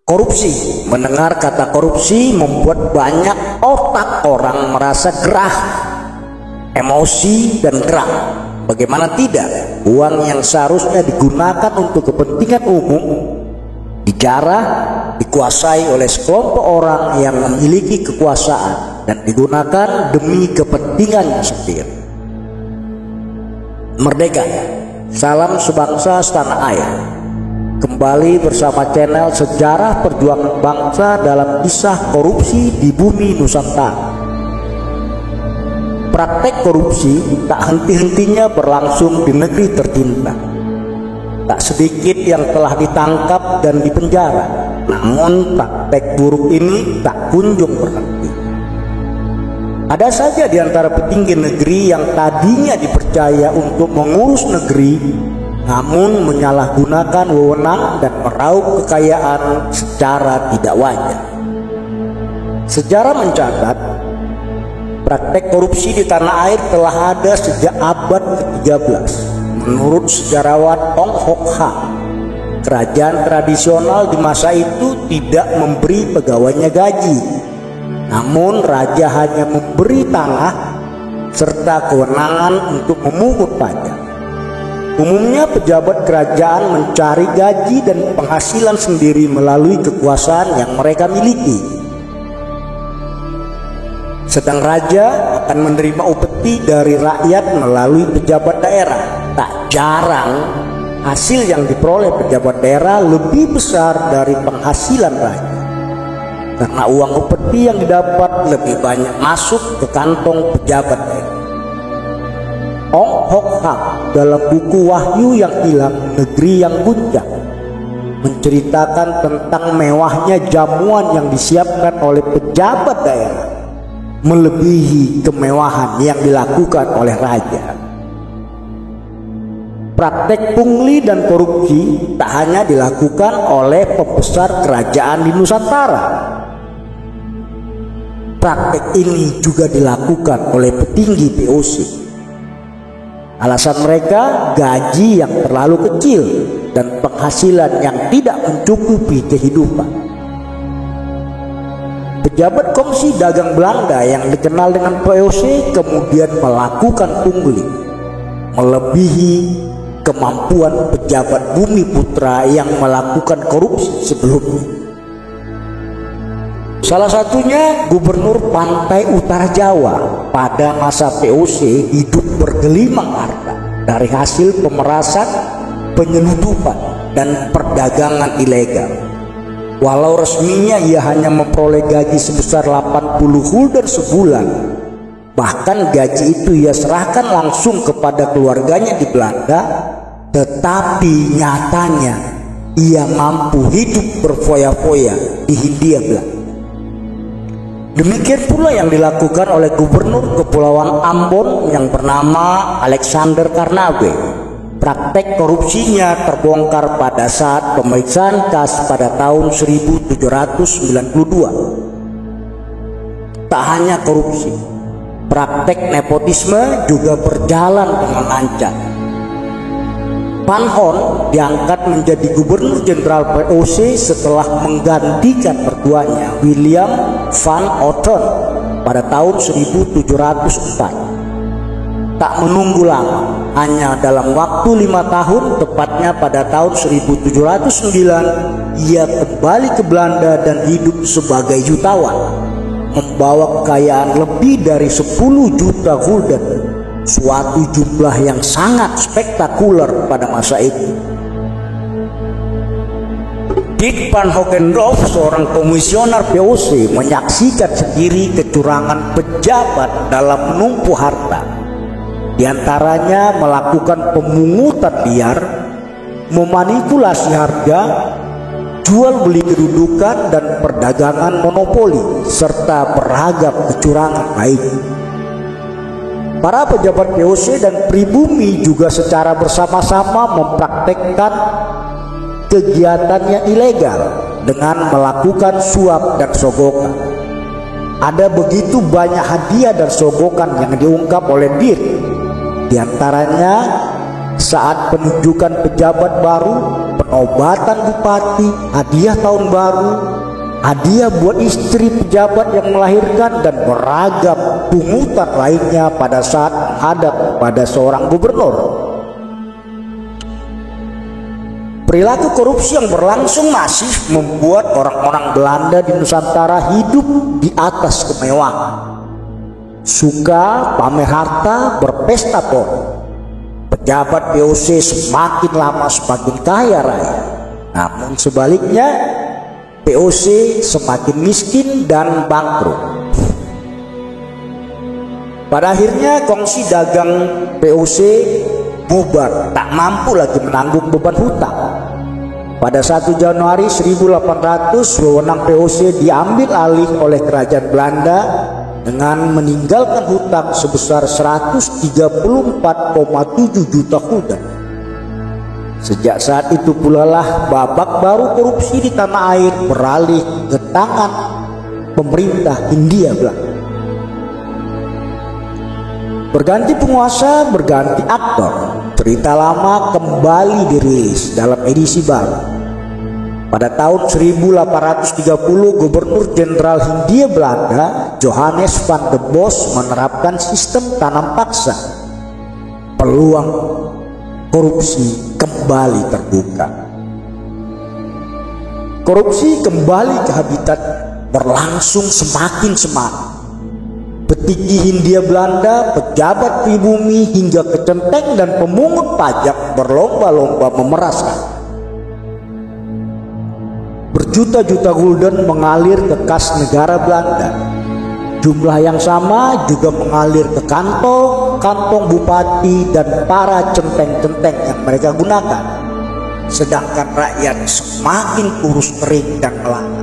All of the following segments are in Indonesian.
Korupsi. Mendengar kata korupsi membuat banyak otak orang merasa gerah, emosi dan geram. Bagaimana tidak, uang yang seharusnya digunakan untuk kepentingan umum dijarah, dikuasai oleh sekelompok orang yang memiliki kekuasaan dan digunakan demi kepentingannya sendiri. Merdeka. Salam sebangsa setanah air. Kembali bersama channel Sejarah Perjuangan Bangsa dalam kisah korupsi di bumi Nusantara. Praktek korupsi tak henti-hentinya berlangsung di negeri tercinta. Tak sedikit yang telah ditangkap dan dipenjara, namun praktek buruk ini tak kunjung berhenti. Ada saja di antara petinggi negeri yang tadinya dipercaya untuk mengurus negeri, namun menyalahgunakan wewenang dan meraup kekayaan secara tidak wajar. Sejarah mencatat, praktek korupsi di tanah air telah ada sejak abad ke-13. Menurut sejarawan Ong Hok Ha, kerajaan tradisional di masa itu tidak memberi pegawainya gaji, namun raja hanya memberi tanah serta kewenangan untuk memungut pajak. Umumnya pejabat kerajaan mencari gaji dan penghasilan sendiri melalui kekuasaan yang mereka miliki. Sedang raja akan menerima upeti dari rakyat melalui pejabat daerah. Tak jarang hasil yang diperoleh pejabat daerah lebih besar dari penghasilan raja, karena uang upeti yang didapat lebih banyak masuk ke kantong pejabat daerah. Ong Hok Ha dalam buku Wahyu yang Hilang, Negeri yang Gunjang menceritakan tentang mewahnya jamuan yang disiapkan oleh pejabat daerah, melebihi kemewahan yang dilakukan oleh raja. Praktek pungli dan korupsi tak hanya dilakukan oleh pembesar kerajaan di Nusantara. Praktek ini juga dilakukan oleh petinggi VOC. Alasan mereka gaji yang terlalu kecil dan penghasilan yang tidak mencukupi kehidupan. Pejabat Komisi Dagang Belanda yang dikenal dengan VOC kemudian melakukan pungli, melebihi kemampuan pejabat Bumi Putra yang melakukan korupsi sebelumnya. Salah satunya Gubernur Pantai Utara Jawa pada masa VOC hidup bergelimang harta dari hasil pemerasan, penyeludupan, dan perdagangan ilegal. Walau resminya ia hanya memperoleh gaji sebesar 80 gulden sebulan, bahkan gaji itu ia serahkan langsung kepada keluarganya di Belanda, tetapi nyatanya ia mampu hidup berfoya-foya di Hindia Belanda. Demikian pula yang dilakukan oleh Gubernur Kepulauan Ambon yang bernama Alexander Carnave. Praktek korupsinya terbongkar pada saat pemeriksaan kas pada tahun 1792. Tak hanya korupsi, praktek nepotisme juga berjalan dengan lancar. Van Hon diangkat menjadi Gubernur Jenderal VOC setelah menggantikan mertuanya William van Otten pada tahun 1704. Tak menunggu lama, hanya dalam waktu 5 tahun, tepatnya pada tahun 1709, ia kembali ke Belanda dan hidup sebagai jutawan, membawa kekayaan lebih dari 10 juta gulden, suatu jumlah yang sangat spektakuler pada masa itu. Dick van Hogendorf, seorang komisioner VOC, menyaksikan sendiri kecurangan pejabat dalam menumpu harta. Di antaranya melakukan pemungutan liar, memanipulasi harga, jual beli kedudukan, dan perdagangan monopoli, serta beragam kecurangan lain. Para pejabat VOC dan pribumi juga secara bersama-sama mempraktekkan kegiatannya ilegal dengan melakukan suap dan sogokan. Ada begitu banyak hadiah dan sogokan yang diungkap oleh Dirk. Di antaranya saat penunjukan pejabat baru, penobatan bupati, hadiah tahun baru, hadiah buat istri pejabat yang melahirkan, dan beragam pungutan lainnya pada saat menghadap pada seorang gubernur. Perilaku korupsi yang berlangsung masif membuat orang-orang Belanda di Nusantara hidup di atas kemewahan, suka pamer harta, berpesta pora. Pejabat VOC semakin lama semakin kaya raya, namun sebaliknya VOC semakin miskin dan bangkrut. Pada akhirnya kongsi dagang VOC bubar, tak mampu lagi menanggung beban hutang. Pada 1 Januari 1800 wewenang VOC diambil alih oleh kerajaan Belanda dengan meninggalkan hutang sebesar 134,7 juta gulden. Sejak saat itu pula lah babak baru korupsi di tanah air beralih ke tangan pemerintah Hindia Belanda. Berganti penguasa, berganti aktor, cerita lama kembali dirilis dalam edisi baru. Pada tahun 1830 Gubernur Jenderal Hindia Belanda Johannes van der Bos menerapkan sistem tanam paksa. Peluang korupsi kembali terbuka. Korupsi kembali ke habitat, berlangsung semakin semangat. Petinggi Hindia Belanda, pejabat pribumi hingga kecenteng dan pemungut pajak berlomba-lomba memeraskan. Berjuta-juta gulden mengalir ke kas negara Belanda. Jumlah yang sama juga mengalir ke kantong bupati dan para centeng-centeng yang mereka gunakan. Sedangkan rakyat semakin kurus kering dan melata,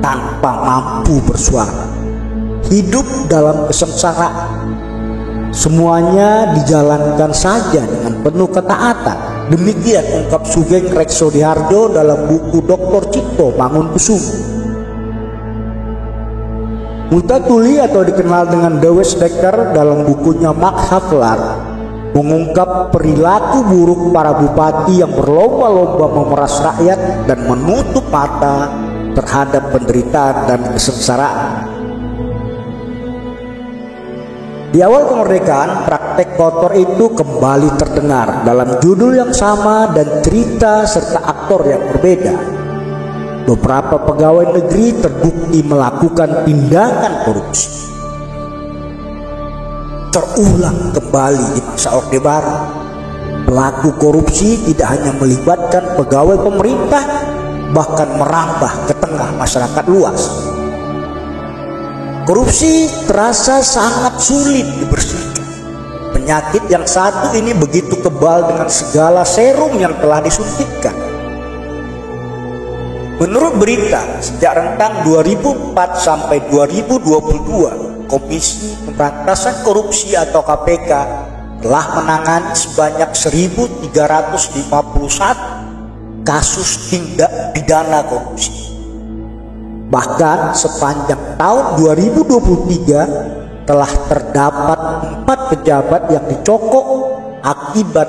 tanpa mampu bersuara, hidup dalam kesengsaraan. Semuanya dijalankan saja dengan penuh ketaatan. Demikian ungkap Sugeng Reksodiharjo dalam buku Dr. Cipto Mangunkusumo. Multatuli atau dikenal dengan Dewes Dekker dalam bukunya Max Havelaar mengungkap perilaku buruk para bupati yang berlomba-lomba memeras rakyat dan menutup mata terhadap penderitaan dan kesengsaraan. Di awal kemerdekaan, praktek kotor itu kembali terdengar dalam judul yang sama dan cerita serta aktor yang berbeda. Beberapa pegawai negeri terbukti melakukan tindakan korupsi. Terulang kembali di masa Orde Baru. Pelaku korupsi tidak hanya melibatkan pegawai pemerintah, bahkan merambah ke tengah masyarakat luas. Korupsi terasa sangat sulit dibersihkan. Penyakit yang satu ini begitu kebal dengan segala serum yang telah disuntikkan. Menurut berita, sejak rentang 2004 sampai 2022, Komisi Pemberantasan Korupsi atau KPK telah menangani sebanyak 1.351 kasus tindak pidana korupsi. Bahkan sepanjang tahun 2023 telah terdapat 4 pejabat yang dicokok akibat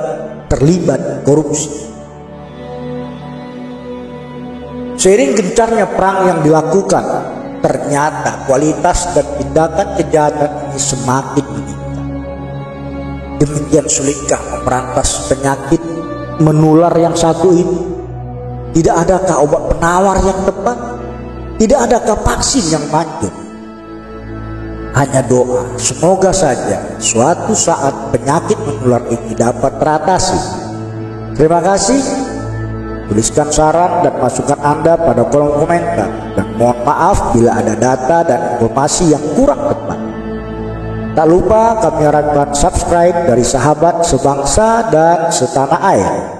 terlibat korupsi. Seiring gencarnya perang yang dilakukan, ternyata kualitas dan tindakan kejahatan ini semakin meningkat. Demikian sulitkah memberantas penyakit menular yang satu ini? Tidak adakah obat penawar yang tepat? Tidak adakah vaksin yang manjur? Hanya doa, semoga saja suatu saat penyakit menular ini dapat teratasi. Terima kasih. Tuliskan saran dan masukan Anda pada kolom komentar. Dan mohon maaf bila ada data dan informasi yang kurang tepat. Tak lupa kami harapkan subscribe dari sahabat sebangsa dan setanah air.